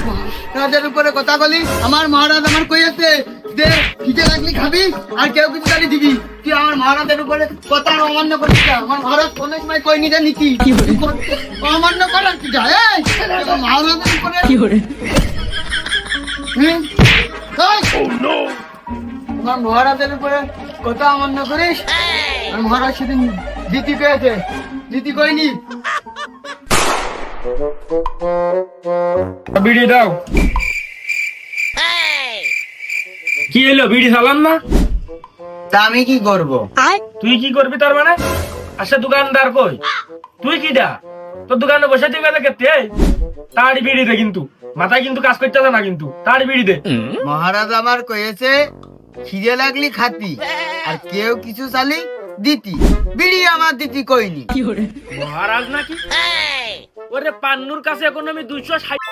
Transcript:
মহারাজের উপরে কথা বলি, আমার মহারাজ আমার কইছে যে খিদে লাগলি খাবি আর কেউ কিছু জানি দিবি। তুই আমার মহারাজের উপরে কথা অমান্য করিস না। আমার মহারাজ কোন সময় কই নিতে নীতি অমান্য করার কি যায়? আমার মহারাজের উপরে আমার মহারাজের উপরে কথা অমান্য করিস। আর মহারাজ সেদিন দিতি পেয়েছে, দিতি কইনি। বিড়ি দাও। কি এলো, বিড়ি চালাম না? তা আমি কি করবো? তুই কি করবি তার মানে? আচ্ছা দোকানদার কই? তুই কি দা তোর দোকানে বসে থেকে দেখতে তাড়ি বিড়ি দে, কিন্তু মাথায় কিন্তু কাজ করতে না, কিন্তু তাড়ি বিড়ি দে। মহারাজ আমার কয়েছে খিদে লাগলি খাতি আর কেউ কিছু চালি দিতি, বিড়ি আমার দিতি কইনি। মহারাজ নাকি? ওরে পান্নুর কাছে এখন আমি 260